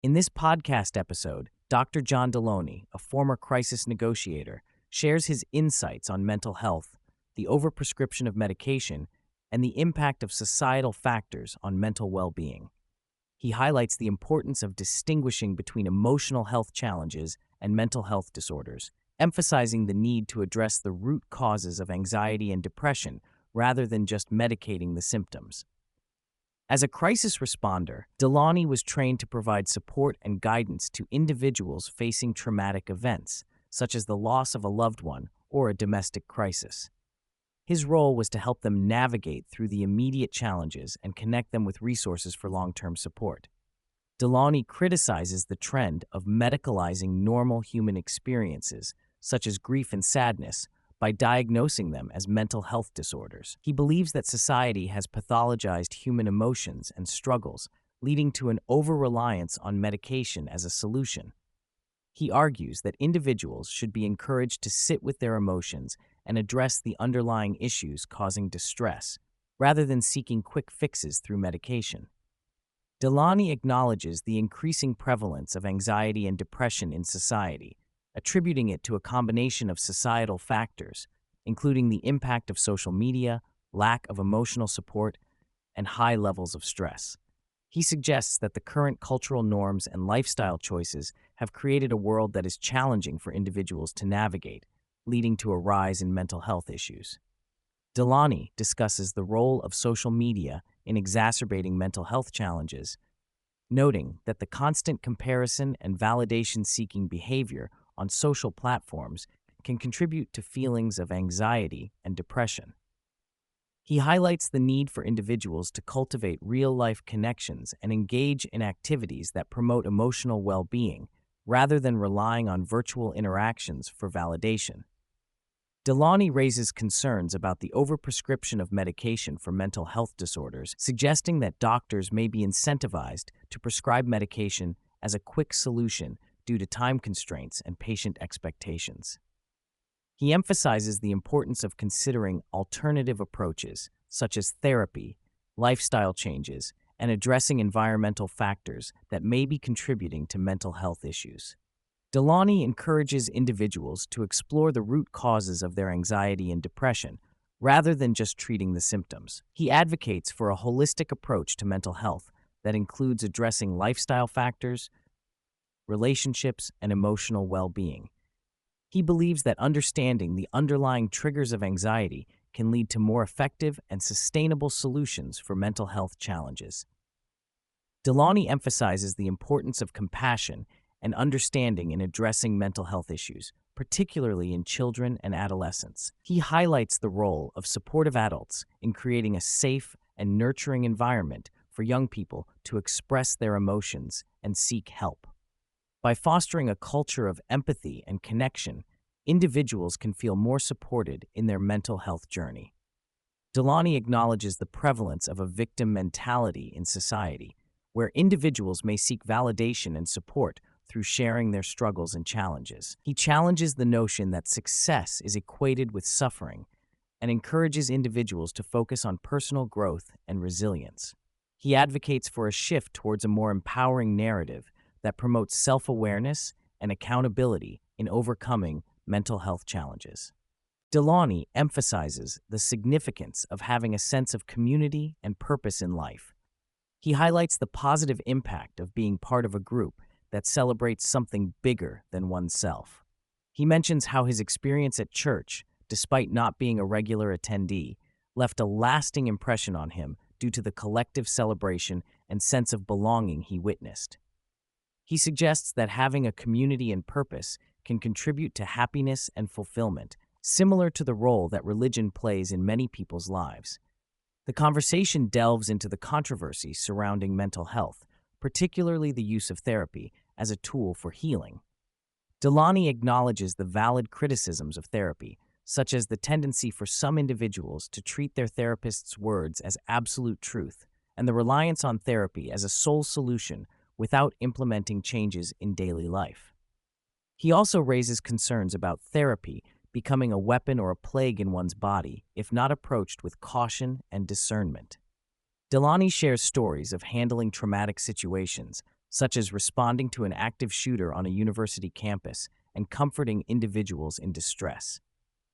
In this podcast episode, Dr. John Delony, a former crisis negotiator, shares his insights on mental health, the overprescription of medication, and the impact of societal factors on mental well-being. He highlights the importance of distinguishing between emotional health challenges and mental health disorders, emphasizing the need to address the root causes of anxiety and depression rather than just medicating the symptoms. As a crisis responder, Delony was trained to provide support and guidance to individuals facing traumatic events, such as the loss of a loved one or a domestic crisis. His role was to help them navigate through the immediate challenges and connect them with resources for long-term support. Delony criticizes the trend of medicalizing normal human experiences, such as grief and sadness, by diagnosing them as mental health disorders. He believes that society has pathologized human emotions and struggles, leading to an over-reliance on medication as a solution. He argues that individuals should be encouraged to sit with their emotions and address the underlying issues causing distress, rather than seeking quick fixes through medication. Delony acknowledges the increasing prevalence of anxiety and depression in society, attributing it to a combination of societal factors, including the impact of social media, lack of emotional support, and high levels of stress. He suggests that the current cultural norms and lifestyle choices have created a world that is challenging for individuals to navigate, leading to a rise in mental health issues. Delony discusses the role of social media in exacerbating mental health challenges, noting that the constant comparison and validation-seeking behavior on social platforms can contribute to feelings of anxiety and depression. He highlights the need for individuals to cultivate real-life connections and engage in activities that promote emotional well-being, rather than relying on virtual interactions for validation. Delony raises concerns about the overprescription of medication for mental health disorders, suggesting that doctors may be incentivized to prescribe medication as a quick solution due to time constraints and patient expectations. He emphasizes the importance of considering alternative approaches, such as therapy, lifestyle changes, and addressing environmental factors that may be contributing to mental health issues. Delony encourages individuals to explore the root causes of their anxiety and depression, rather than just treating the symptoms. He advocates for a holistic approach to mental health that includes addressing lifestyle factors, relationships, and emotional well-being. He believes that understanding the underlying triggers of anxiety can lead to more effective and sustainable solutions for mental health challenges. Delony emphasizes the importance of compassion and understanding in addressing mental health issues, particularly in children and adolescents. He highlights the role of supportive adults in creating a safe and nurturing environment for young people to express their emotions and seek help. By fostering a culture of empathy and connection, individuals can feel more supported in their mental health journey. Delony acknowledges the prevalence of a victim mentality in society, where individuals may seek validation and support through sharing their struggles and challenges. He challenges the notion that success is equated with suffering and encourages individuals to focus on personal growth and resilience. He advocates for a shift towards a more empowering narrative that promotes self-awareness and accountability in overcoming mental health challenges. Delony emphasizes the significance of having a sense of community and purpose in life. He highlights the positive impact of being part of a group that celebrates something bigger than oneself. He mentions how his experience at church, despite not being a regular attendee, left a lasting impression on him due to the collective celebration and sense of belonging he witnessed. He suggests that having a community and purpose can contribute to happiness and fulfillment, similar to the role that religion plays in many people's lives. The conversation delves into the controversy surrounding mental health, particularly the use of therapy as a tool for healing. Delony acknowledges the valid criticisms of therapy, such as the tendency for some individuals to treat their therapist's words as absolute truth, and the reliance on therapy as a sole solution without implementing changes in daily life. He also raises concerns about therapy becoming a weapon or a plague in one's body if not approached with caution and discernment. Delony shares stories of handling traumatic situations, such as responding to an active shooter on a university campus and comforting individuals in distress.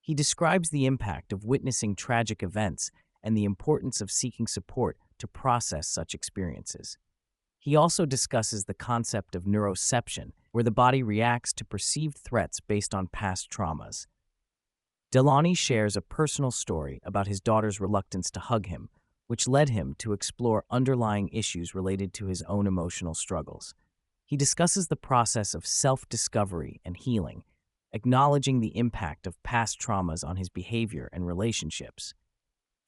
He describes the impact of witnessing tragic events and the importance of seeking support to process such experiences. He also discusses the concept of neuroception, where the body reacts to perceived threats based on past traumas. Delony shares a personal story about his daughter's reluctance to hug him, which led him to explore underlying issues related to his own emotional struggles. He discusses the process of self-discovery and healing, acknowledging the impact of past traumas on his behavior and relationships.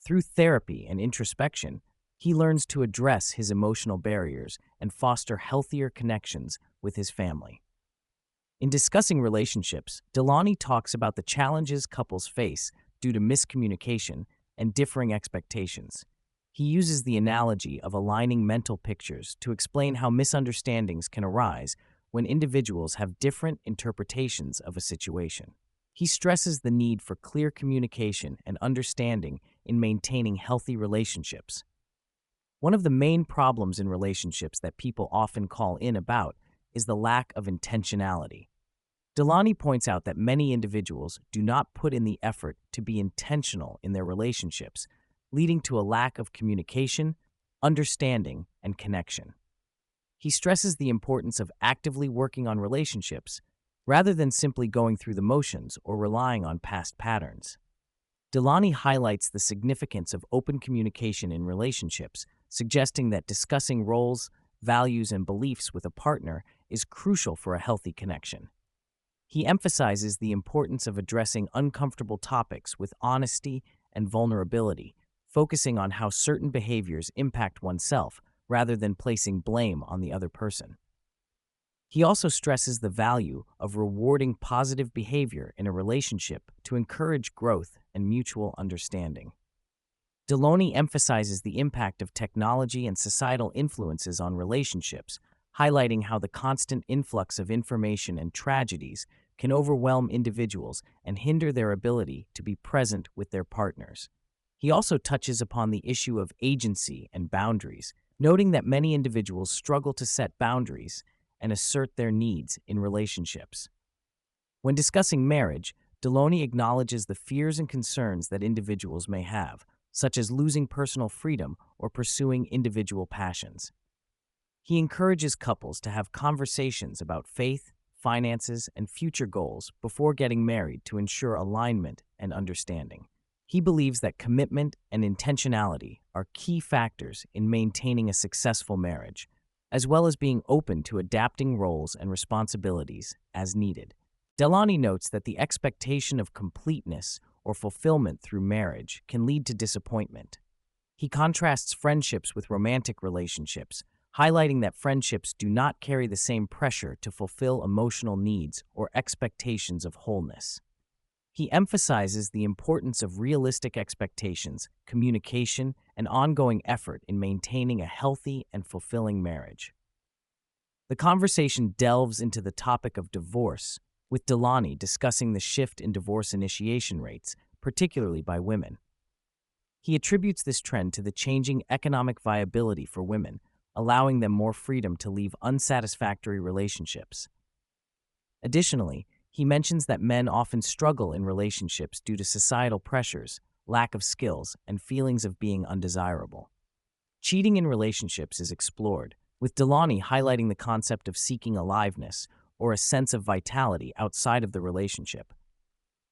Through therapy and introspection, he learns to address his emotional barriers and foster healthier connections with his family. In discussing relationships, Delony talks about the challenges couples face due to miscommunication and differing expectations. He uses the analogy of aligning mental pictures to explain how misunderstandings can arise when individuals have different interpretations of a situation. He stresses the need for clear communication and understanding in maintaining healthy relationships. One of the main problems in relationships that people often call in about is the lack of intentionality. Delony points out that many individuals do not put in the effort to be intentional in their relationships, leading to a lack of communication, understanding, and connection. He stresses the importance of actively working on relationships rather than simply going through the motions or relying on past patterns. Delony highlights the significance of open communication in relationships, suggesting that discussing roles, values, and beliefs with a partner is crucial for a healthy connection. He emphasizes the importance of addressing uncomfortable topics with honesty and vulnerability, focusing on how certain behaviors impact oneself rather than placing blame on the other person. He also stresses the value of rewarding positive behavior in a relationship to encourage growth and mutual understanding. Delony emphasizes the impact of technology and societal influences on relationships, highlighting how the constant influx of information and tragedies can overwhelm individuals and hinder their ability to be present with their partners. He also touches upon the issue of agency and boundaries, noting that many individuals struggle to set boundaries and assert their needs in relationships. When discussing marriage, Delony acknowledges the fears and concerns that individuals may have, such as losing personal freedom or pursuing individual passions. He encourages couples to have conversations about faith, finances, and future goals before getting married to ensure alignment and understanding. He believes that commitment and intentionality are key factors in maintaining a successful marriage, as well as being open to adapting roles and responsibilities as needed. Delony notes that the expectation of completeness or fulfillment through marriage can lead to disappointment. He contrasts friendships with romantic relationships, highlighting that friendships do not carry the same pressure to fulfill emotional needs or expectations of wholeness. He emphasizes the importance of realistic expectations, communication, and ongoing effort in maintaining a healthy and fulfilling marriage. The conversation delves into the topic of divorce, with Delony discussing the shift in divorce initiation rates, particularly by women. He attributes this trend to the changing economic viability for women, allowing them more freedom to leave unsatisfactory relationships. Additionally, he mentions that men often struggle in relationships due to societal pressures, lack of skills, and feelings of being undesirable. Cheating in relationships is explored, with Delony highlighting the concept of seeking aliveness or a sense of vitality outside of the relationship.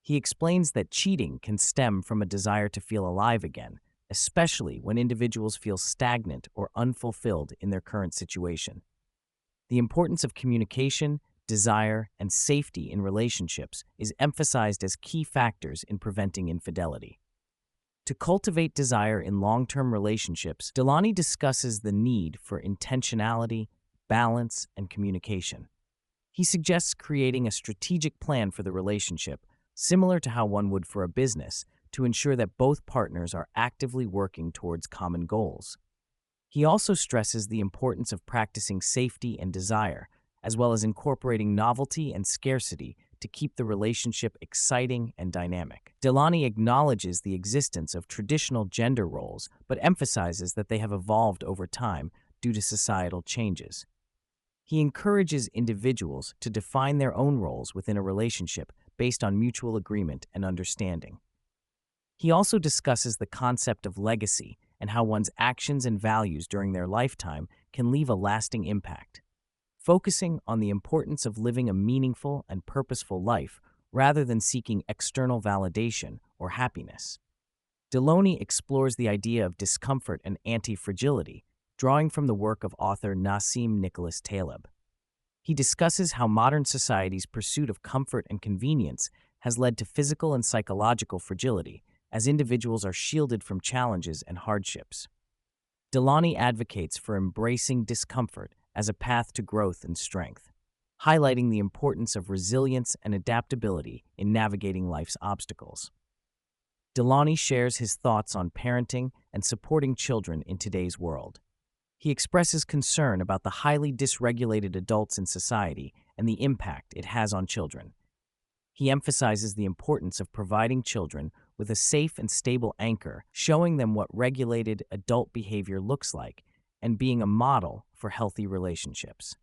He explains that cheating can stem from a desire to feel alive again, especially when individuals feel stagnant or unfulfilled in their current situation. The importance of communication, desire, and safety in relationships is emphasized as key factors in preventing infidelity. To cultivate desire in long-term relationships, Delony discusses the need for intentionality, balance, and communication. He suggests creating a strategic plan for the relationship, similar to how one would for a business, to ensure that both partners are actively working towards common goals. He also stresses the importance of practicing safety and desire, as well as incorporating novelty and scarcity to keep the relationship exciting and dynamic. Delony acknowledges the existence of traditional gender roles, but emphasizes that they have evolved over time due to societal changes. He encourages individuals to define their own roles within a relationship based on mutual agreement and understanding. He also discusses the concept of legacy and how one's actions and values during their lifetime can leave a lasting impact, focusing on the importance of living a meaningful and purposeful life rather than seeking external validation or happiness. Delony explores the idea of discomfort and anti-fragility, drawing from the work of author Nassim Nicholas Taleb. He discusses how modern society's pursuit of comfort and convenience has led to physical and psychological fragility, as individuals are shielded from challenges and hardships. Delony advocates for embracing discomfort as a path to growth and strength, highlighting the importance of resilience and adaptability in navigating life's obstacles. Delony shares his thoughts on parenting and supporting children in today's world. He expresses concern about the highly dysregulated adults in society and the impact it has on children. He emphasizes the importance of providing children with a safe and stable anchor, showing them what regulated adult behavior looks like, and being a model for healthy relationships.